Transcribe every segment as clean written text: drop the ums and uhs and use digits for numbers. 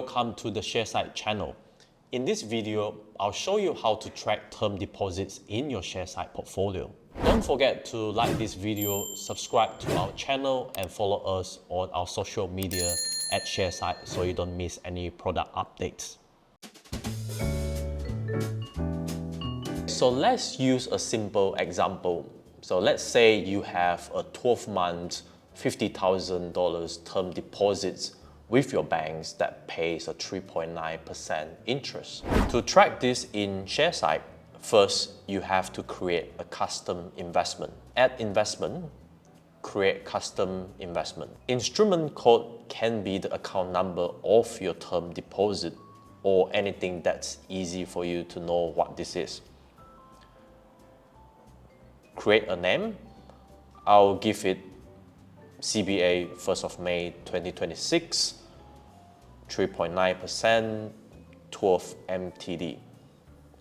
welcome to the Sharesight channel. In this video, I'll show you how to track term deposits in your Sharesight portfolio. Don't forget to like this video, subscribe to our channel and follow us on our social media at Sharesight so you don't miss any product updates. So let's use a simple example. So let's say you have a 12-month $50,000 term deposits with your banks that pays a 3.9% interest. To track this in Sharesight, first you have to create a custom investment. Add investment, create custom investment. Instrument code can be the account number of your term deposit or anything that's easy for you to know what this is. Create a name. I'll give it CBA 1st of May 2026, 3.9%, 12 MTD.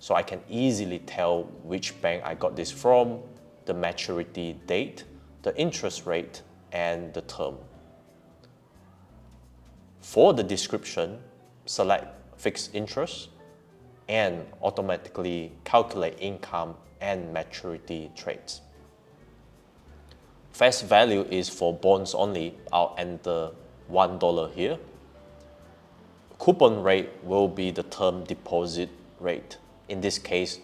So I can easily tell which bank I got this from, the maturity date, the interest rate, and the term. For the description, select fixed interest and automatically calculate income and maturity traits. Face value is for bonds only. I'll enter $1 here. Coupon rate will be the term deposit rate. In this case,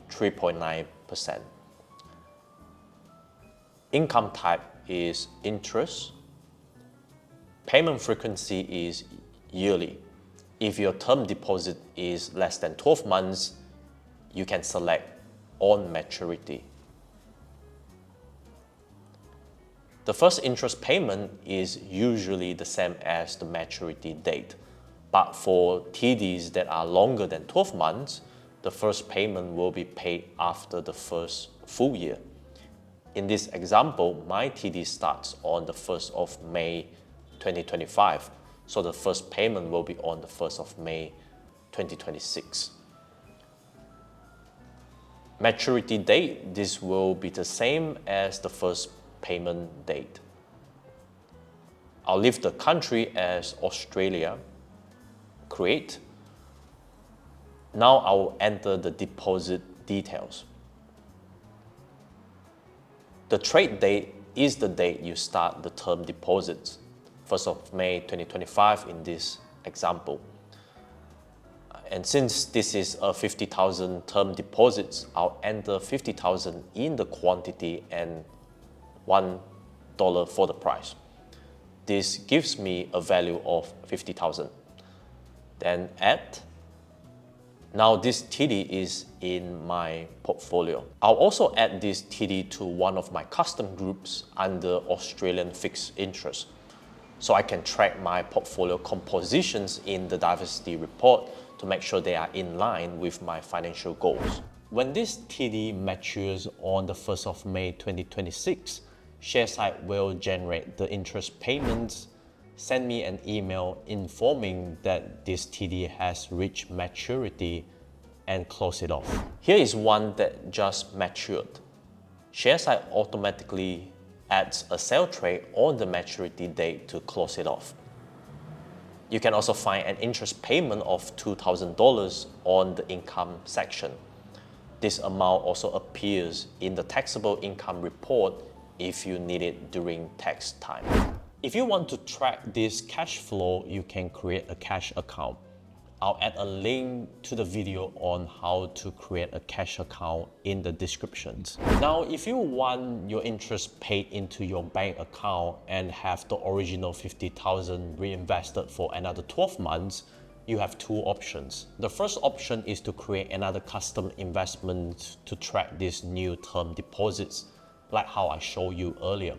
3.9%. Income type is interest. Payment frequency is yearly. If your term deposit is less than 12 months, you can select on maturity. The first interest payment is usually the same as the maturity date, but for TDs that are longer than 12 months, the first payment will be paid after the first full year. In this example, my TD starts on the 1st of May 2025, so the first payment will be on the 1st of May 2026. Maturity date, this will be the same as the first payment date. I'll leave the country as Australia. Create. Now I'll enter the deposit details. The trade date is the date you start the term deposits, 1st of May 2025 in this example. And since this is a 50,000 term deposits, I'll enter 50,000 in the quantity and $1 for the price. This gives me a value of 50,000. Then add. Now this TD is in my portfolio. I'll also add this TD to one of my custom groups under Australian fixed interest, so I can track my portfolio compositions in the diversity report to make sure they are in line with my financial goals. When this TD matures on the 1st of May 2026, Sharesight will generate the interest payments, send me an email informing that this TD has reached maturity, and close it off. Here is one that just matured. Sharesight automatically adds a sell trade on the maturity date to close it off. You can also find an interest payment of $2,000 on the income section. This amount also appears in the taxable income report if you need it during tax time. If you want to track this cash flow, you can create a cash account. I'll add a link to the video on how to create a cash account in the descriptions. Now, if you want your interest paid into your bank account and have the original 50,000 reinvested for another 12 months, you have two options. The first option is to create another custom investment to track these new term deposits, like how I showed you earlier.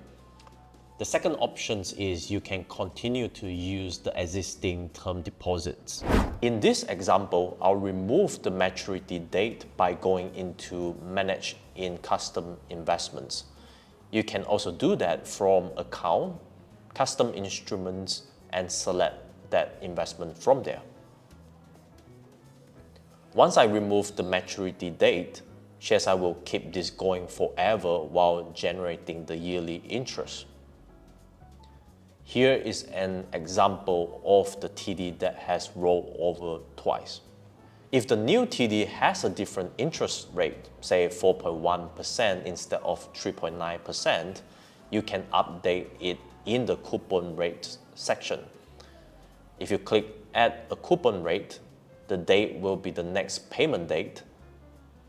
The second option is you can continue to use the existing term deposits. In this example, I'll remove the maturity date by going into Manage in Custom Investments. You can also do that from Account, Custom Instruments, and select that investment from there. Once I remove the maturity date, Sharesight will keep this going forever while generating the yearly interest. Here is an example of the TD that has rolled over twice. If the new TD has a different interest rate, say 4.1% instead of 3.9%, you can update it in the coupon rate section. If you click Add a coupon rate, the date will be the next payment date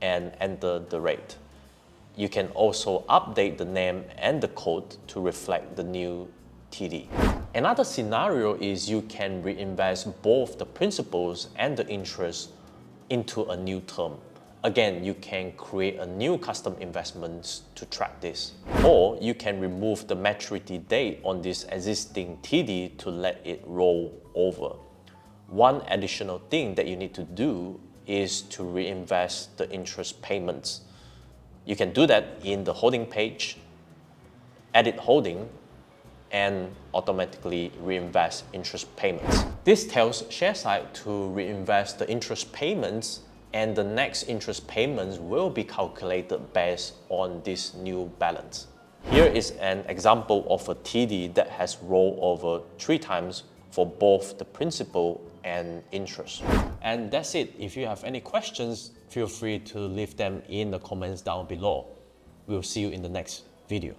and enter the rate. You can also update the name and the code to reflect the new TD. Another scenario is you can reinvest both the principals and the interest into a new term. Again, you can create a new custom investments to track this. Or you can remove the maturity date on this existing TD to let it roll over. One additional thing that you need to do is to reinvest the interest payments. You can do that in the holding page, edit holding, and automatically reinvest interest payments. This tells Sharesight to reinvest the interest payments, and the next interest payments will be calculated based on this new balance. Here is an example of a TD that has rolled over 3 times for both the principal and interest. And that's it. If you have any questions, feel free to leave them in the comments down below. We'll see you in the next video.